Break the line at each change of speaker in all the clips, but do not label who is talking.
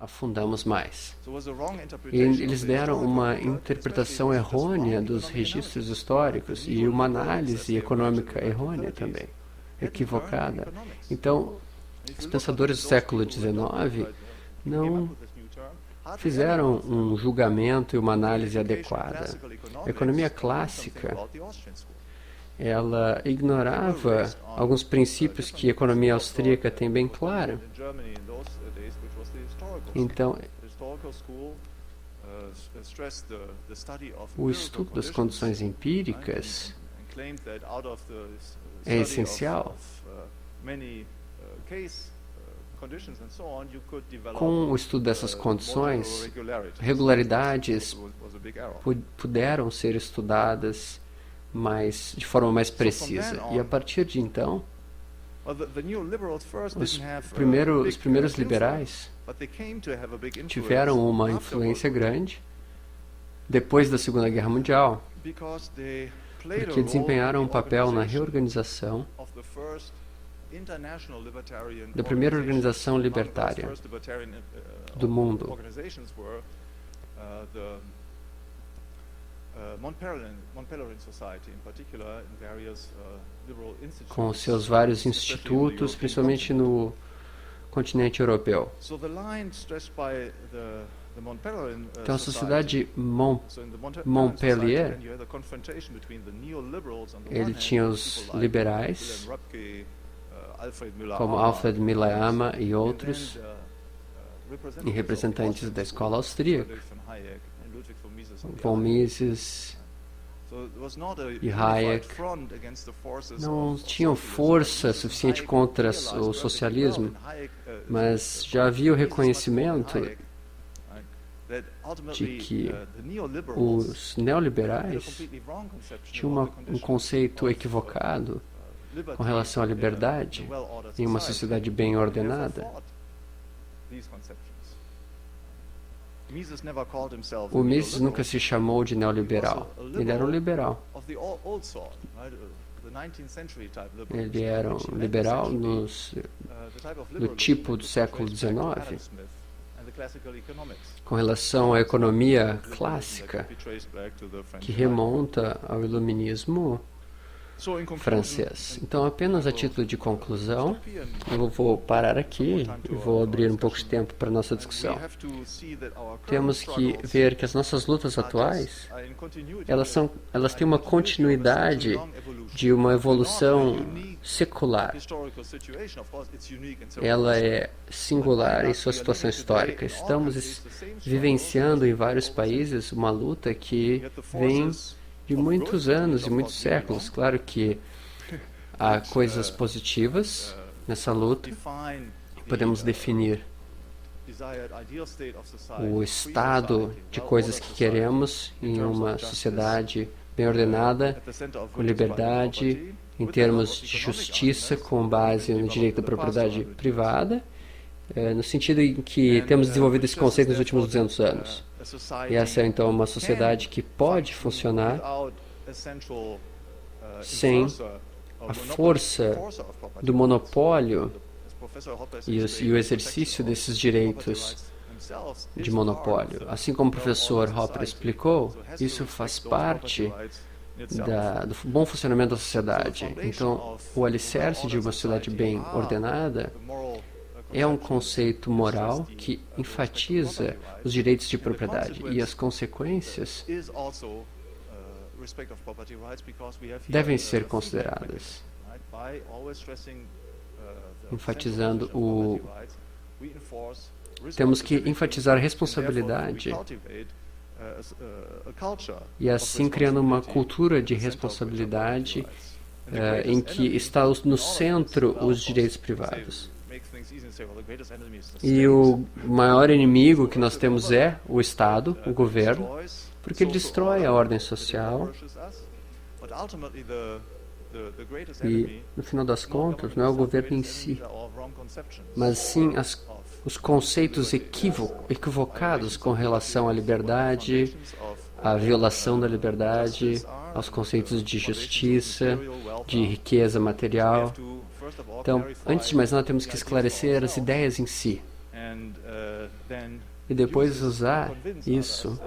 afundamos mais. E eles deram uma interpretação errônea dos registros históricos e uma análise econômica errônea também, equivocada. Então, os pensadores do século XIX não fizeram um julgamento e uma análise adequada. A economia clássica, ela ignorava alguns princípios que a economia austríaca tem bem clara. Então, o estudo das condições empíricas é essencial. Com o estudo dessas condições, regularidades puderam ser estudadas de forma mais precisa. E a partir de então, os primeiros liberais tiveram uma influência grande depois da Segunda Guerra Mundial, porque desempenharam um papel na reorganização da primeira organização libertária do mundo, com seus vários institutos, principalmente no continente europeu. Então, a sociedade Montpellier, ele tinha os liberais, como Alfred Müller e outros, e representantes da escola austríaca, von Mises e Hayek, não tinham força suficiente contra o socialismo, mas já havia o reconhecimento de que os neoliberais tinham um conceito equivocado com relação à liberdade em uma sociedade bem ordenada. O Mises nunca se chamou de neoliberal. Ele era um liberal. Ele era um liberal do tipo do século XIX, com relação à economia clássica, que remonta ao iluminismo francês. Então, apenas a título de conclusão, eu vou parar aqui e vou abrir um pouco de tempo para a nossa discussão. Temos que ver que as nossas lutas atuais, elas têm uma continuidade de uma evolução secular. Ela é singular em sua situação histórica. Estamos vivenciando em vários países uma luta que vem de muitos anos e muitos séculos. Claro que há coisas positivas nessa luta. Podemos definir o estado de coisas que queremos em uma sociedade bem ordenada, com liberdade, em termos de justiça, com base no direito da propriedade privada, no sentido em que temos desenvolvido esse conceito nos últimos 200 anos. E essa é, então, uma sociedade que pode funcionar sem a força do monopólio e o exercício desses direitos de monopólio. Assim como o professor Hopper explicou, isso faz parte do bom funcionamento da sociedade. Então, o alicerce de uma sociedade bem ordenada é um conceito moral que enfatiza os direitos de propriedade e as consequências devem ser consideradas. Temos que enfatizar a responsabilidade e assim criando uma cultura de responsabilidade em que está no centro os direitos privados. E o maior inimigo que nós temos é o Estado, o governo, porque ele destrói a ordem social e, no final das contas, não é o governo em si, mas sim os conceitos equivocados com relação à liberdade, à violação da liberdade, aos conceitos de justiça, de riqueza material. Então, antes de mais nada, temos que esclarecer as ideias em si. e depois usar isso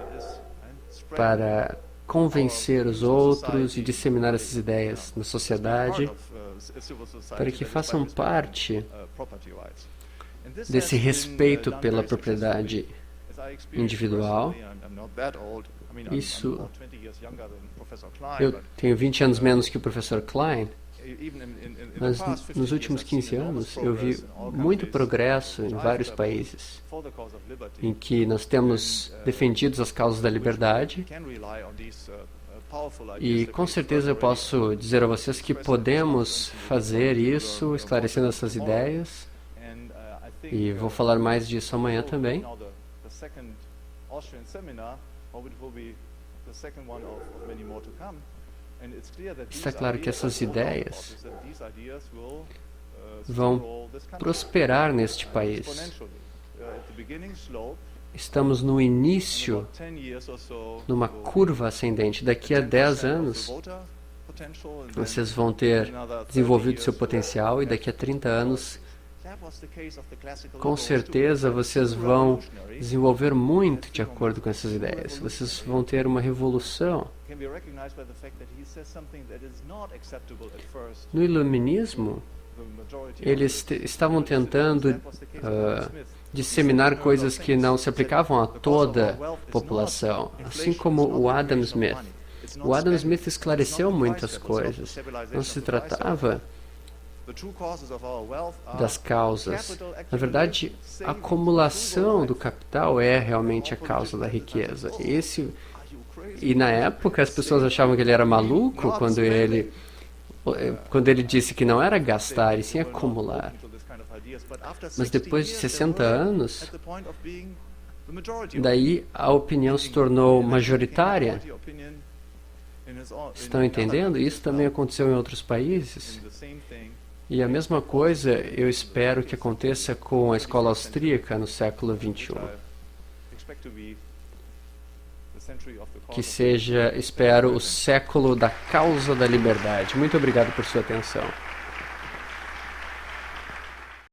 para convencer os outros e disseminar essas ideias na sociedade para que façam parte desse respeito pela propriedade individual. Isso, eu tenho 20 anos menos que o professor Klein, mas nos últimos 15 anos eu vi muito progresso em vários países em que nós temos defendido as causas da liberdade e com certeza eu posso dizer a vocês que podemos fazer isso, esclarecendo essas ideias, e vou falar mais disso amanhã também. Está claro que essas ideias vão prosperar neste país. Estamos no início, numa curva ascendente. Daqui a 10 anos, vocês vão ter desenvolvido seu potencial, e daqui a 30 anos, com certeza, vocês vão desenvolver muito de acordo com essas ideias. Vocês vão ter uma revolução. No iluminismo, eles estavam tentando disseminar coisas que não se aplicavam a toda a população, assim como o Adam Smith. O Adam Smith esclareceu muitas coisas. Não se tratava das causas. Na verdade, a acumulação do capital é realmente a causa da riqueza. E na época as pessoas achavam que ele era maluco quando ele disse que não era gastar e sim acumular. Mas depois de 60 anos, daí a opinião se tornou majoritária. Estão entendendo? Isso também aconteceu em outros países. E a mesma coisa eu espero que aconteça com a escola austríaca no século XXI. Que seja, espero, o século da causa da liberdade. Muito obrigado por sua atenção.